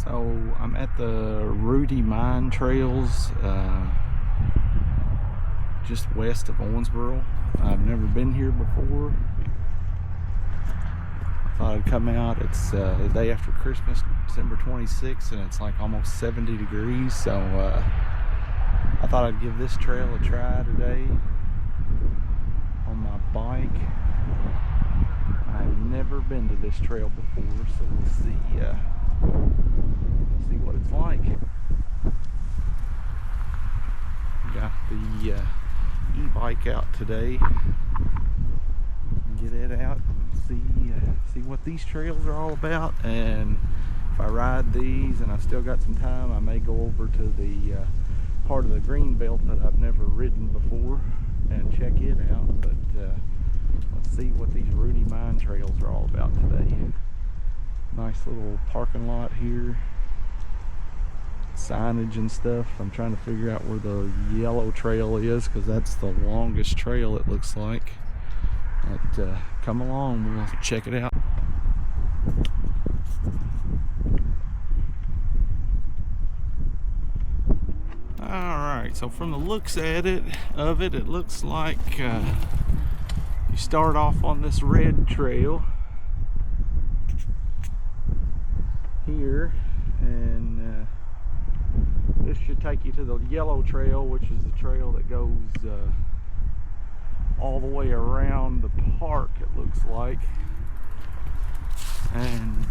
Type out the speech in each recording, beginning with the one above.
So I'm at the Rudy Mine Trails, just west of Owensboro. I've never been here before. I thought I'd come out. It's the day after Christmas, December 26th, and it's like almost 70 degrees. So I thought I'd give this trail a try today on my bike. I've never been to this trail before, so let's see what it's like. Got the e-bike out today. Get it out and see what these trails are all about, and if I ride these and I still got some time, I may go over to the part of the green belt that I've never ridden before and check it out. But let's see what these Rudy Mine Trails are all about today. Nice little parking lot here, signage and stuff. I'm trying to figure out where the yellow trail is, because that's the longest trail it looks like. But come along, we'll check it out. Alright, so from the looks of it, it looks like you start off on this red trail here, and this should take you to the yellow trail, which is the trail that goes all the way around the park, it looks like. And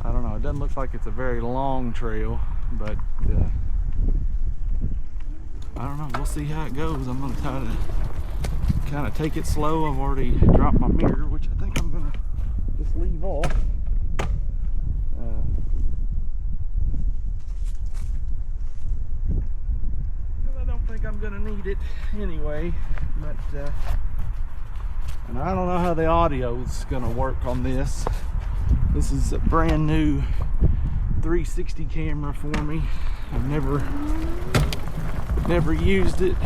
I don't know, it doesn't look like it's a very long trail, but I don't know, we'll see how it goes. I'm gonna try to kind of take it slow. I've already dropped my mirror, which I think I'm gonna just leave off. I don't think I'm gonna need it anyway, but and I don't know how the audio's gonna work on this. This is a brand new 360 camera for me. I've never used it.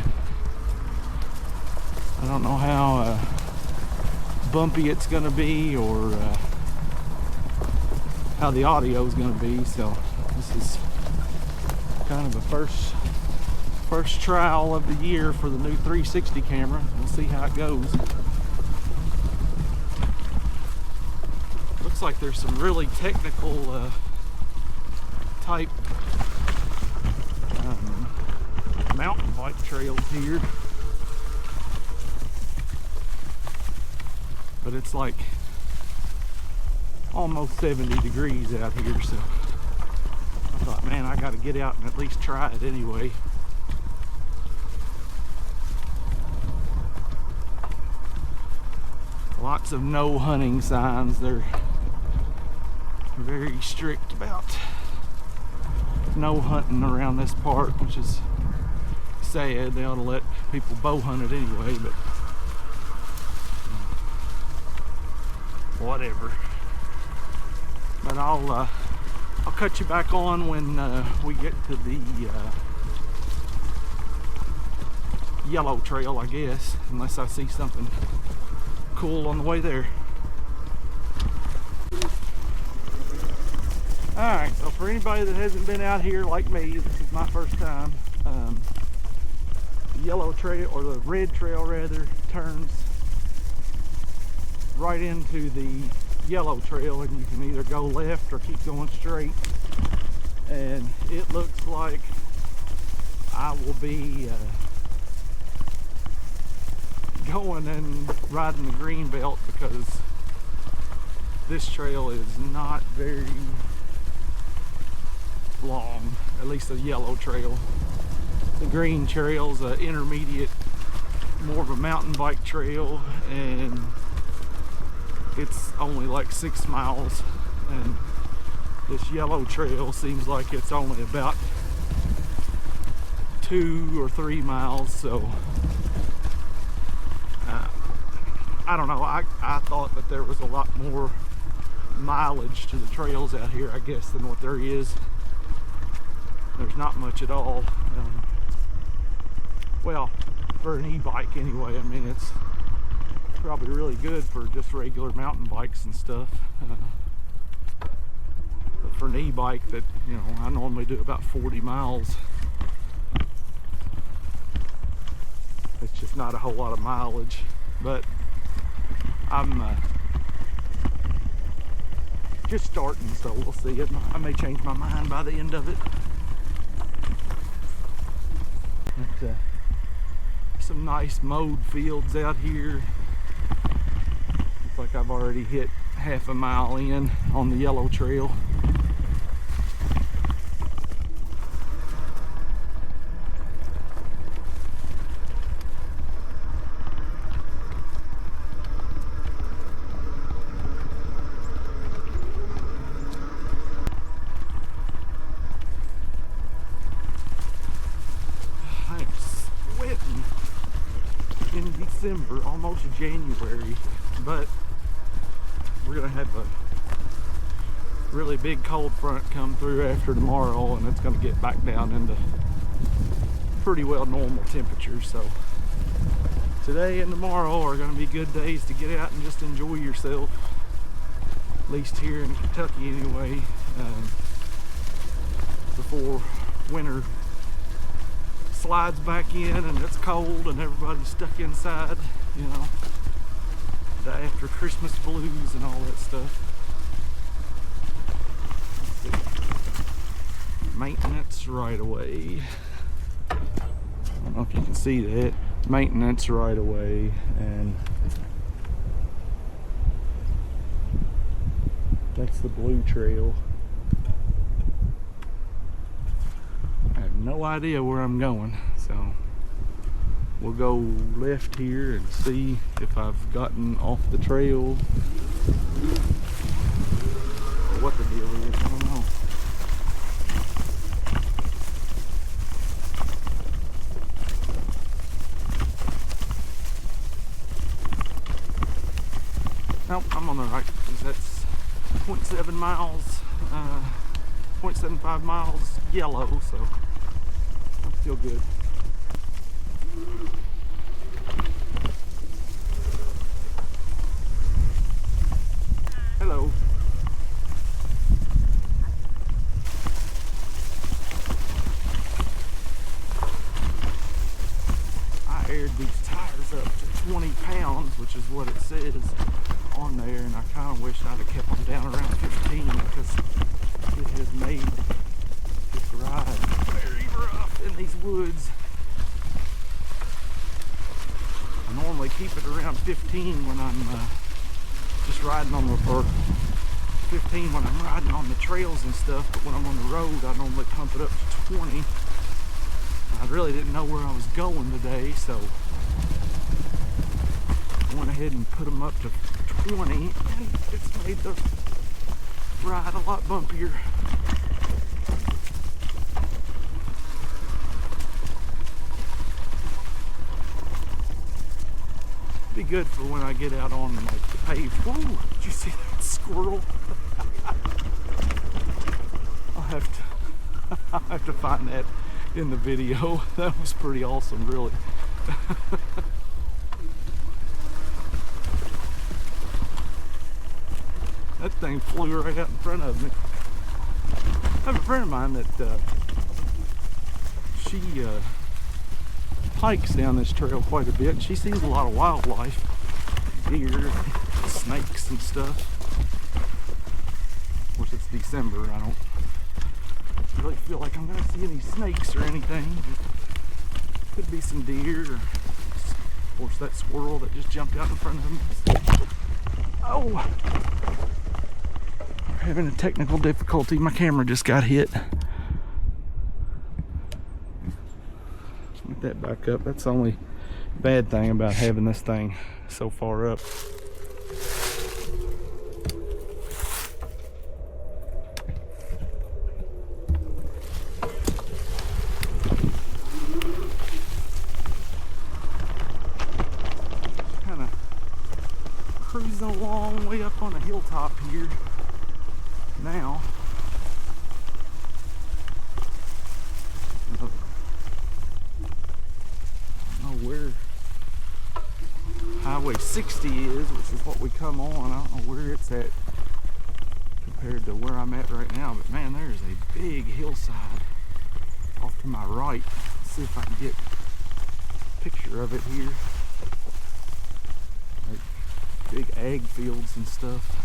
I don't know how bumpy it's gonna be, or how the audio is gonna be, so this is kind of a first trial of the year for the new 360 camera. We'll see how it goes. Looks like there's some really technical type mountain bike trails here, but it's like almost 70 degrees out here, so I thought, man, I got to get out and at least try it anyway. Lots of no hunting signs. They're very strict about no hunting around this park, which is sad. They ought to let people bow hunt it anyway, but whatever. But I'll cut you back on when we get to the yellow trail, I guess, unless I see something cool on the way there. Alright, so for anybody that hasn't been out here like me, this is my first time. The yellow trail, or the red trail rather, turns right into the yellow trail, and you can either go left or keep going straight. And it looks like I will be going and riding the green belt, because this trail is not very long, at least the yellow trail. The green trail's an intermediate, more of a mountain bike trail, and it's only like 6 miles, and this yellow trail seems like it's only about 2 or 3 miles. So I don't know, I thought that there was a lot more mileage to the trails out here, I guess, than what there is. There's not much at all. Well, for an e-bike anyway. I mean, it's probably really good for just regular mountain bikes and stuff. for an e-bike that, you know, I normally do about 40 miles. It's just not a whole lot of mileage, but I'm just starting, so we'll see. I may change my mind by the end of it. But, some nice mowed fields out here. Looks like I've already hit half a mile in on the yellow trail. In December, almost January, but we're gonna have a really big cold front come through after tomorrow, and it's gonna get back down into pretty well normal temperatures. So today and tomorrow are gonna be good days to get out and just enjoy yourself, at least here in Kentucky anyway, before winter slides back in and it's cold and everybody's stuck inside, you know, the after Christmas blues and all that stuff. Maintenance right away. I don't know if you can see that. Maintenance right away, and that's the blue trail. I have no idea where I'm going, so we'll go left here and see if I've gotten off the trail or what the deal is. I don't know. Nope, I'm on the right, because that's 0.7 miles, 0.75 miles yellow, so I'm still good. Hello. I aired these tires up to 20 pounds, which is what it says on there, and I kind of wish I'd have kept them down around 15, because it has made this ride very rough in these woods. I normally keep it around 15 when I'm just riding on the, or 15 when I'm riding on the trails and stuff, but when I'm on the road I normally pump it up to 20. I really didn't know where I was going today, so I went ahead and put them up to 20, and it's made the ride a lot bumpier. Be good for when I get out on like the paved. Whoa, did you see that squirrel? I'll have to find that in the video. That was pretty awesome, really. That thing flew right out in front of me. I have a friend of mine that she hikes down this trail quite a bit, and she sees a lot of wildlife, deer, snakes and stuff. Of course, it's December. I don't really feel like I'm going to see any snakes or anything. Could be some deer, or of course that squirrel that just jumped out in front of me. Oh! We're having a technical difficulty. My camera just got hit. Get that back up. That's the only bad thing about having this thing so far up. Kind of cruising along way up on a hilltop here now. Where Highway 60 is, which is what we come on. I don't know where it's at compared to where I'm at right now, but man, there's a big hillside off to my right. Let's see if I can get a picture of it here. Like big ag fields and stuff.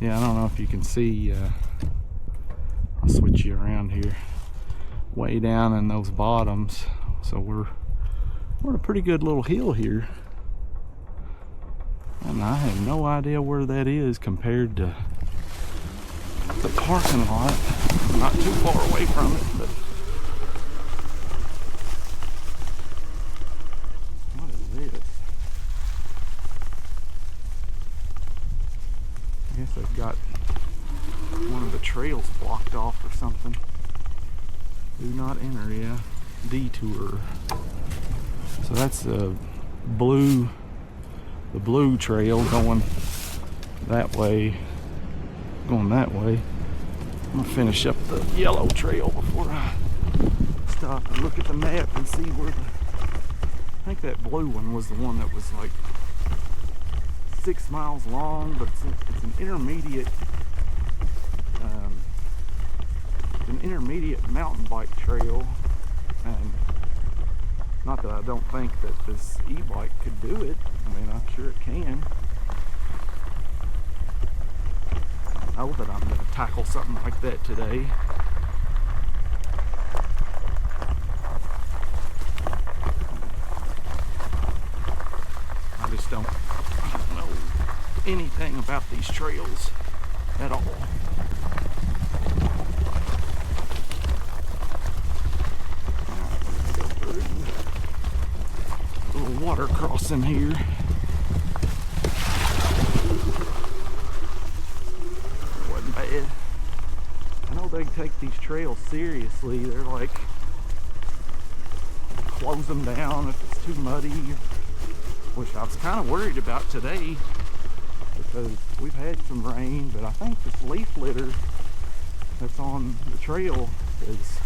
Yeah, I don't know if you can see, I'll switch you around here. Way down in those bottoms, so we're on a pretty good little hill here, and I have no idea where that is compared to the parking lot. I'm not too far away from it, but what is this? I guess they've got one of the trails blocked off or something. Do not enter, yeah. Detour. So that's the blue trail going that way. I'm gonna finish up the yellow trail before I stop and look at the map and see where I think that blue one was the one that was like 6 miles long, but it's an intermediate mountain bike trail, and not that I don't think that this e-bike could do it. I mean, I'm sure it can. I know that I'm going to tackle something like that today. I just don't know anything about these trails at all. Water crossing here. Wasn't bad. I know they take these trails seriously. They're like, close them down if it's too muddy, which I was kind of worried about today because we've had some rain, but I think this leaf litter that's on the trail is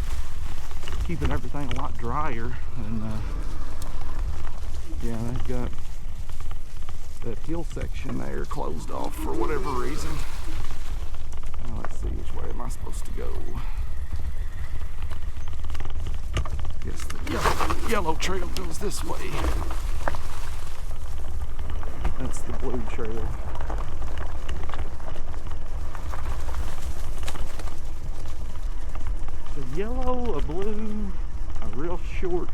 keeping everything a lot drier. And yeah, they've got that hill section there closed off for whatever reason. Now let's see, which way am I supposed to go? I guess the yellow trail goes this way. That's the blue trail. So yellow, a blue, a real short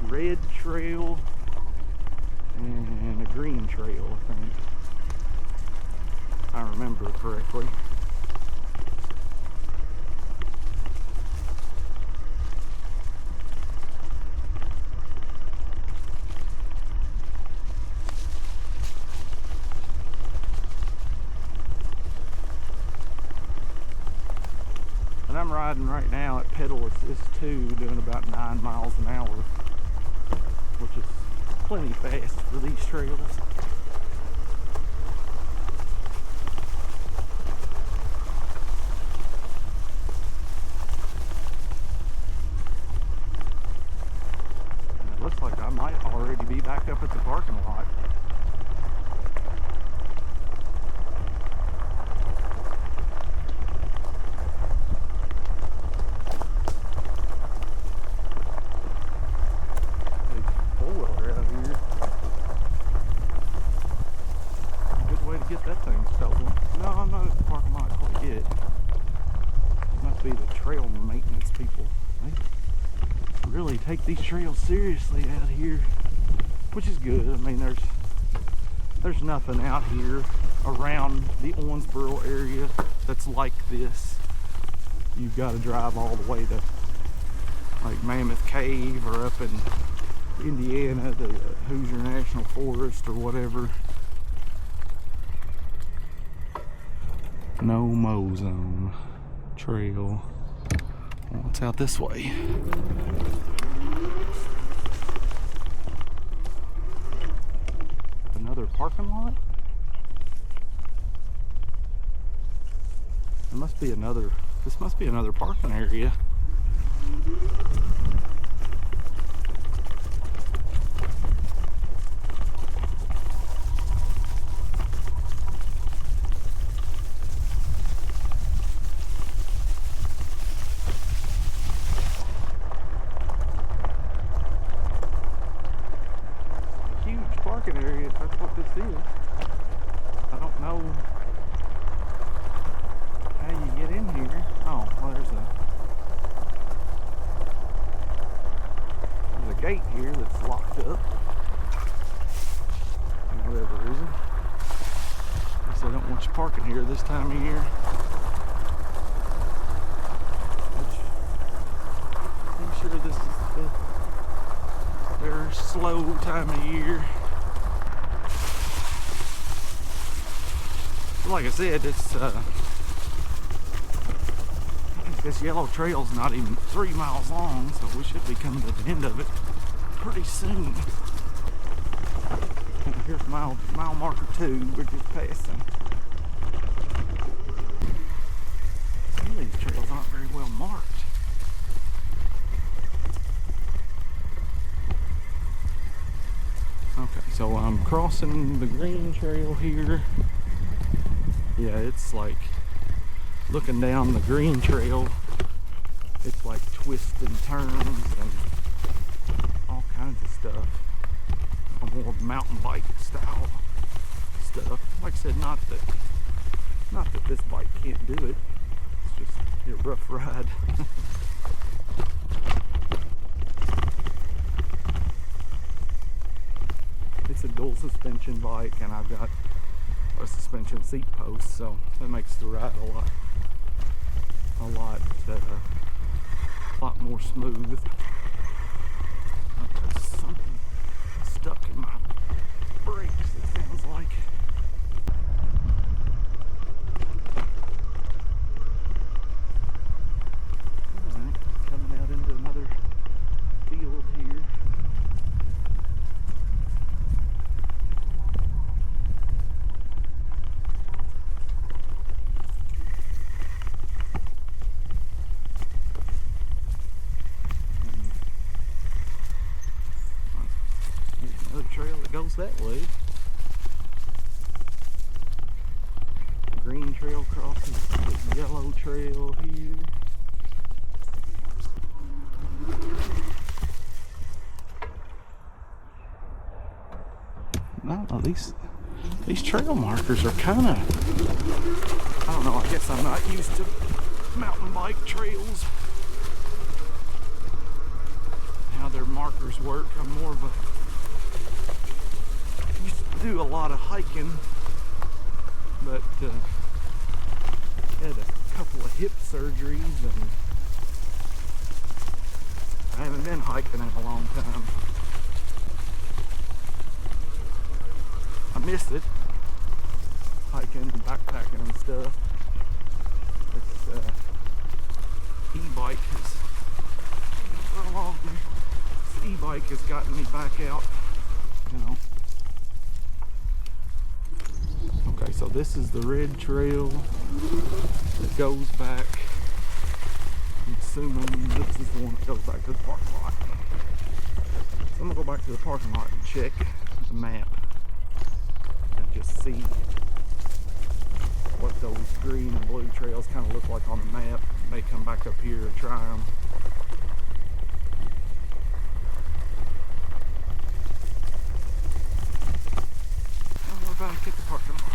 red trail, and a green trail, I think. I remember correctly. And I'm riding right now at pedal assist 2, doing about 9 miles an hour, which is plenty fast for these trails. And it looks like I might already be back up at the parking lot. Get that thing stolen. No, I'm not at the parking lot quite yet. It must be the trail maintenance people. They really take these trails seriously out here, which is good. I mean, there's nothing out here around the Owensboro area that's like this. You've got to drive all the way to like Mammoth Cave or up in Indiana to Hoosier National Forest or whatever. No mow zone trail. Well, it's out this way. Another parking lot? There must be another, this must be another parking area. here this time of year. I'm sure this is their slow time of year. Like I said, this yellow trail's not even 3 miles long, so we should be coming to the end of it pretty soon. And here's mile marker 2. We're just passing. Some of these trails aren't very well marked. Okay, so I'm crossing the green trail here. Yeah, it's like looking down the green trail, it's like twists and turns and all kinds of stuff. More mountain bike style stuff. Like I said, not that this bike can't do it. It's just a rough ride. It's a dual suspension bike, and I've got a suspension seat post, so that makes the ride a lot more smooth. There's something stuck in my brakes, it sounds like. Alright, coming out into another field here. Trail that goes that way. Green trail crosses the yellow trail here. No, these trail markers are kind of, I don't know, I guess I'm not used to mountain bike trails. How their markers work. I'm more of a do a lot of hiking, but had a couple of hip surgeries and I haven't been hiking in a long time. I miss it, hiking and backpacking and stuff. This e-bike has gotten me back out, you know. Okay, so this is the red trail that goes back. I'm assuming this is the one that goes back to the parking lot. So I'm gonna go back to the parking lot and check the map and just see what those green and blue trails kind of look like on the map. May come back up here and try them. And we're back at the parking lot.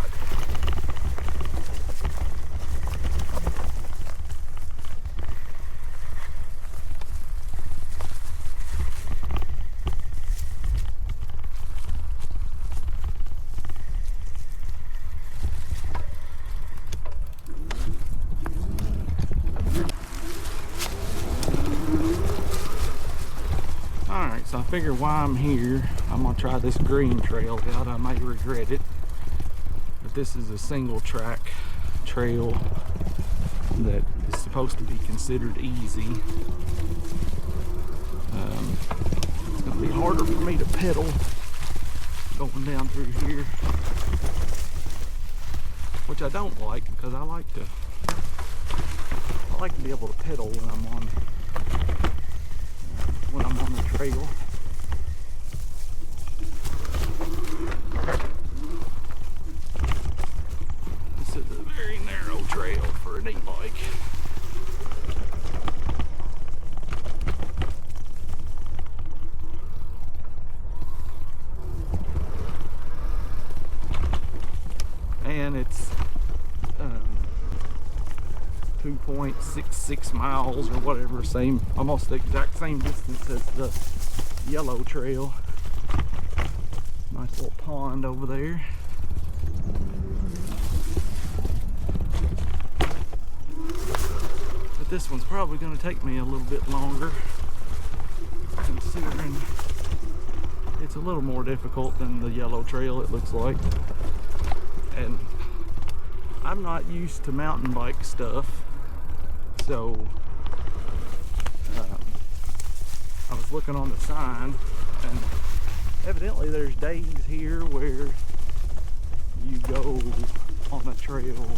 So I figure while I'm here, I'm gonna try this green trail out. I may regret it, but this is a single track trail that is supposed to be considered easy. It's gonna be harder for me to pedal going down through here, which I don't like because I like to be able to pedal when I'm on the trail. This is a very narrow trail for an e-bike. And it's 2.66 miles or whatever, almost the exact same distance as the yellow trail. Nice little pond over there. But this one's probably going to take me a little bit longer, considering it's a little more difficult than the yellow trail, it looks like. And I'm not used to mountain bike stuff, so I was looking on the sign, and evidently there's days here where you go on the trail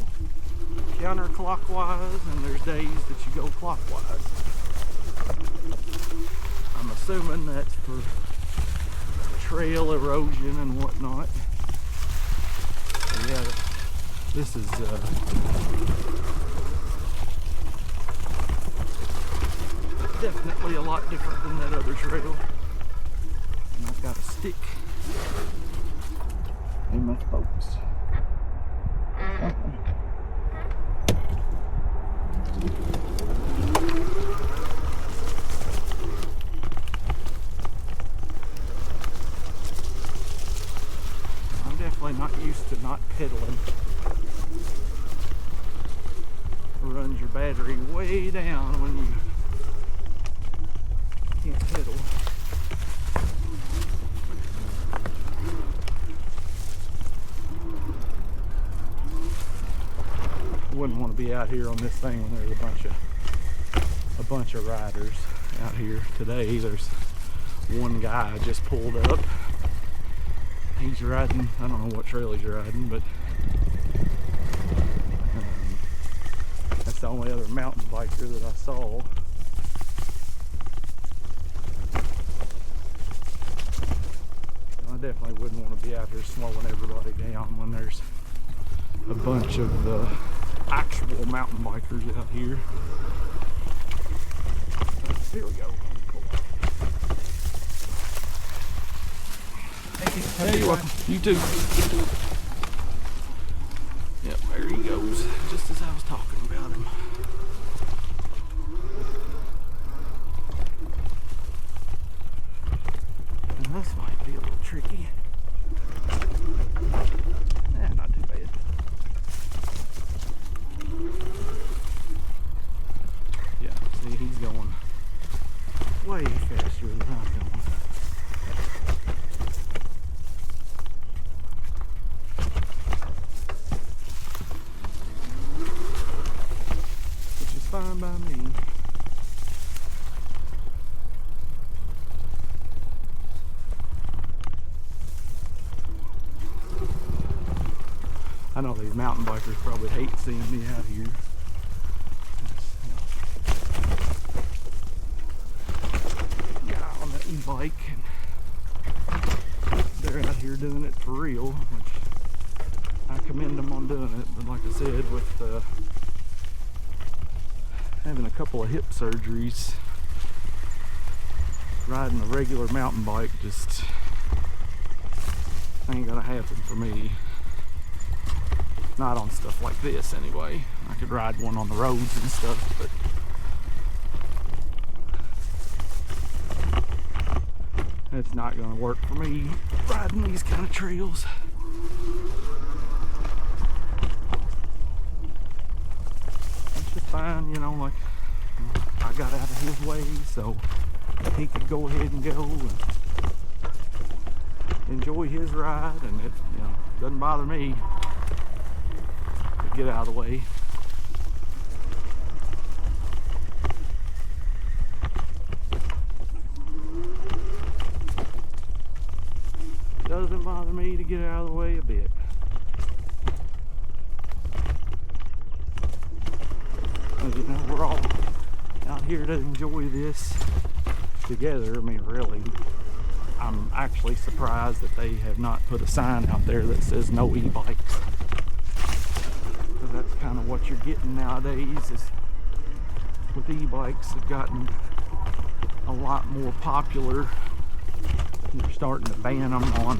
counterclockwise, and there's days that you go clockwise. I'm assuming that's for trail erosion and whatnot. So yeah, this is definitely a lot different than that other trail. And I've got a stick in my spokes. I'm definitely not used to not pedaling. Runs your battery way down when you can't pedal. Wouldn't want to be out here on this thing when there's a bunch of riders out here. Today there's one guy just pulled up. He's riding, I don't know what trail he's riding, but that's the only other mountain biker that I saw. I definitely wouldn't want to be out here slowing everybody down when there's a bunch of the actual mountain bikers out here. Here we go. Thank you. You're welcome. You too. Yep, there he goes. Just as I was talking about him. And this might be a little tricky. Not too bad. Yeah, see, he's going way faster than I'm going. Which is fine by me. I know these mountain bikers probably hate seeing me out here. Got on the e-bike, and they're out here doing it for real, which I commend them on doing it. But like I said, with having a couple of hip surgeries, riding a regular mountain bike just ain't gonna happen for me. Not on stuff like this anyway. I could ride one on the roads and stuff, but it's not gonna work for me riding these kind of trails. It's just fine, you know, like I got out of his way so he could go ahead and go and enjoy his ride, and it, you know, doesn't bother me. Get out of the way. Doesn't bother me to get out of the way a bit. You know, we're all out here to enjoy this together. I mean, really, I'm actually surprised that they have not put a sign out there that says no e-bikes. That's kind of what you're getting nowadays, is with e-bikes have gotten a lot more popular. They're starting to ban them on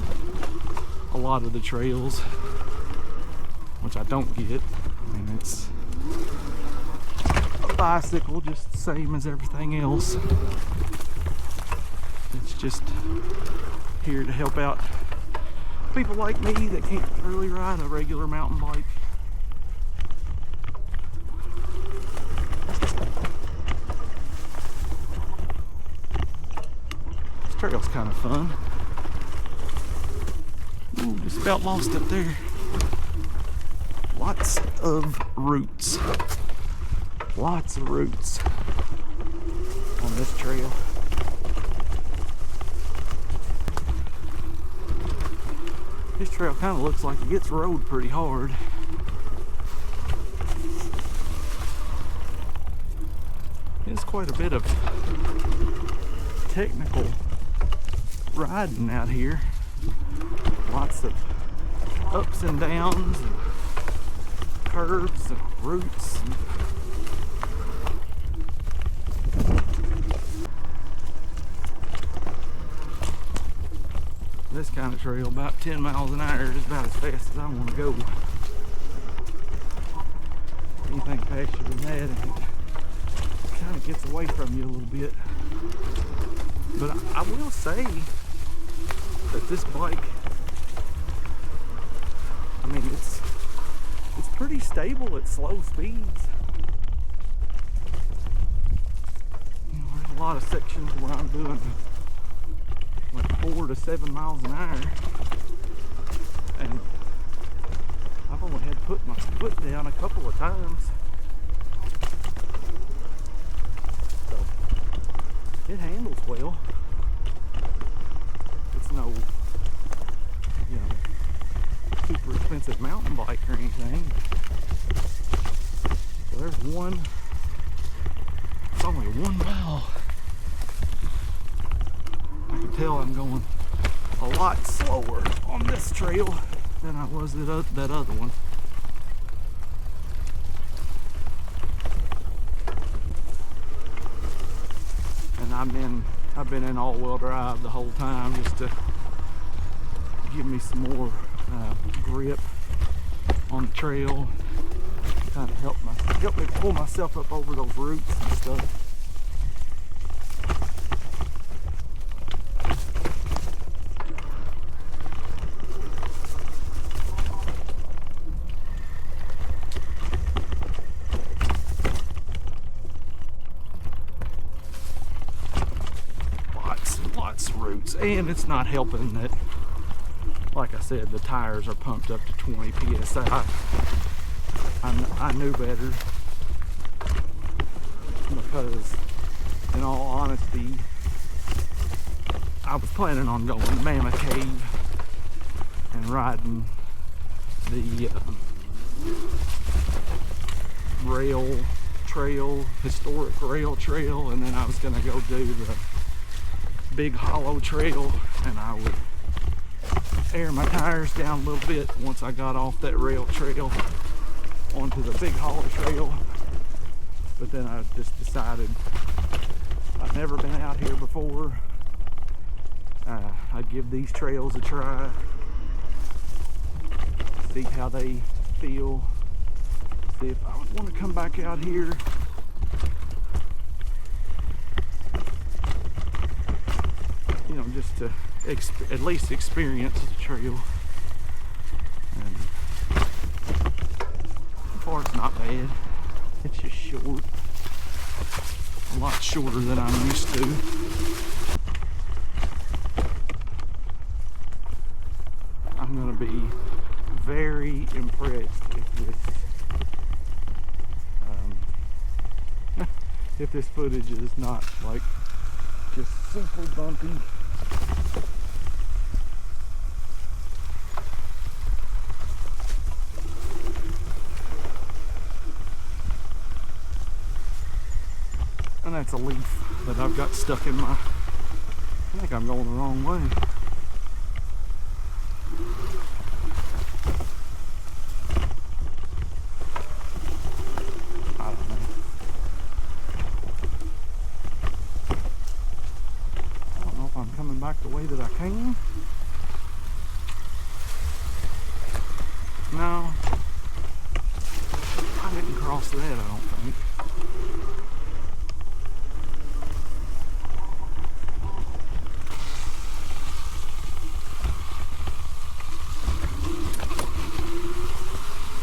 a lot of the trails, which I don't get. I mean, it's a bicycle just the same as everything else. It's just here to help out people like me that can't really ride a regular mountain bike. trail's kind of fun. Ooh, just about lost up there. Lots of roots. Lots of roots on this trail. This trail kind of looks like it gets rode pretty hard. There's quite a bit of technical riding out here. Lots of ups and downs and curves and roots. This kind of trail, about 10 miles an hour, is about as fast as I want to go. Anything faster than that, it kind of gets away from you a little bit. But I will say that this bike, I mean, it's pretty stable at slow speeds. You know, there's a lot of sections where I'm doing like 4 to 7 miles an hour, and I've only had to put my foot down a couple of times. So it handles well. It's no, you know, super expensive mountain bike or anything. So there's one. It's only 1 mile. I can tell I'm going a lot slower on this trail than I was at that other one. And I've been in all-wheel drive the whole time just to give me some more grip on the trail, kind of help me pull myself up over those roots and stuff. Lots of roots, and it's not helping that, like I said, the tires are pumped up to 20 psi. I knew better, because in all honesty, I was planning on going to Mammoth Cave and riding the rail trail, historic rail trail, and then I was going to go do the Big Hollow Trail, and I would air my tires down a little bit once I got off that rail trail onto the Big Hollow Trail. But then I just decided I've never been out here before. I'd give these trails a try, see how they feel, see if I would want to come back out here. You know, just to at least experience the trail. And so far it's not bad. It's just short. A lot shorter than I'm used to. I'm going to be very impressed if this footage is not like just super bumpy. And that's a leaf that I've got stuck in my, I think I'm going the wrong way. I don't know. I don't know if I'm coming back the way that I came. No. I didn't cross that, I don't think.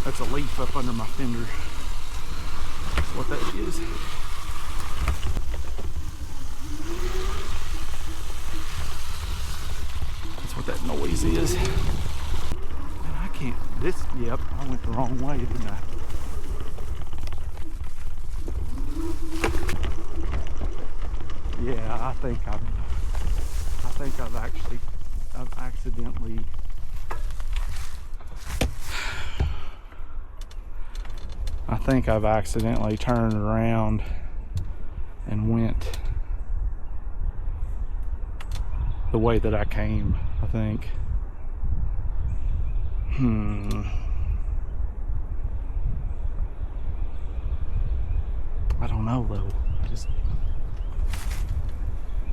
That's a leaf up under my fender. That's what that is. is. And I can't, yep, I went the wrong way, didn't I? Yeah, I think I've accidentally turned around and went the way that I came, I think. I don't know though.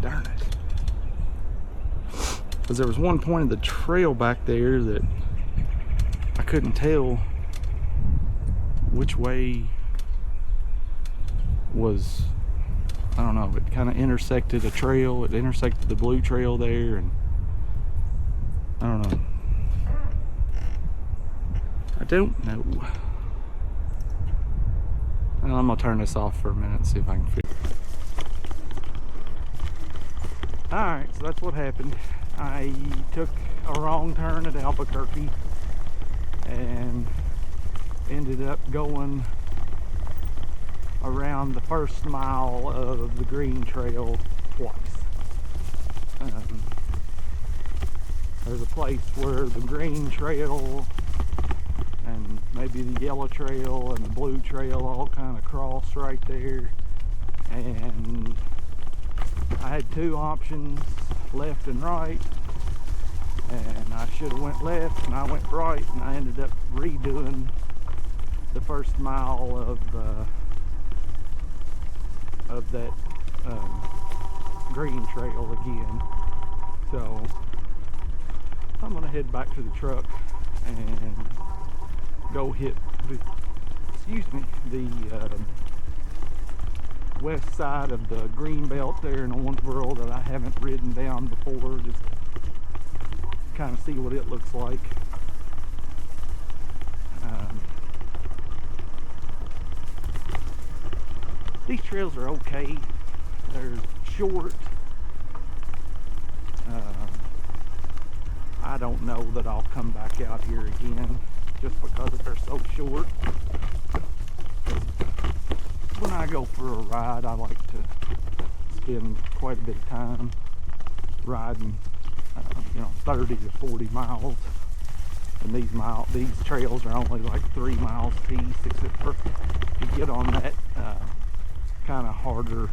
Darn it. Because there was one point of the trail back there that I couldn't tell which way was, I don't know, it kind of intersected a trail. It intersected the blue trail there, and I don't know. I don't know. Well, I'm gonna turn this off for a minute and see if I can figure it. Alright, so that's what happened. I took a wrong turn at Albuquerque and ended up going around the first mile of the green trail twice. There's a place where the green trail and maybe the yellow trail and the blue trail all kind of cross right there, and I had two options, left and right, and I should have went left and I went right, and I ended up redoing the first mile of that green trail again. So I'm gonna head back to the truck and go hit the west side of the green belt there in Owensboro that I haven't ridden down before, just kind of see what it looks like. These trails are okay. They're short. I don't know that I'll come back out here again just because they're so short. When I go for a ride, I like to spend quite a bit of time riding, 30 to 40 miles. And these trails are only like 3 miles a piece, except for if you get on that kind of harder,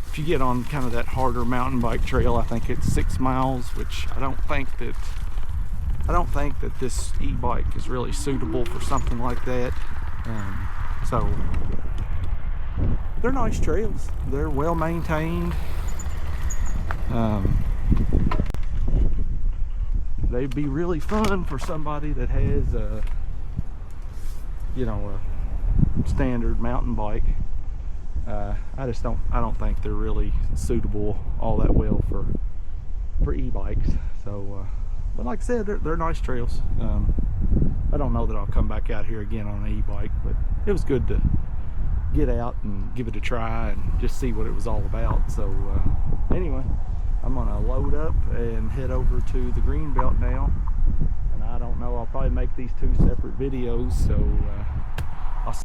if you get on kind of that harder mountain bike trail, I think it's 6 miles, which I don't think that this e-bike is really suitable for something like that. So they're nice trails. They're well maintained. They'd be really fun for somebody that has a standard mountain bike. I don't think they're really suitable all that well for e-bikes. So but like I said, they're nice trails. I don't know that I'll come back out here again on an e-bike, but it was good to get out and give it a try and just see what it was all about. So anyway, I'm gonna load up and head over to the green belt now, and I don't know, I'll probably make these two separate videos, so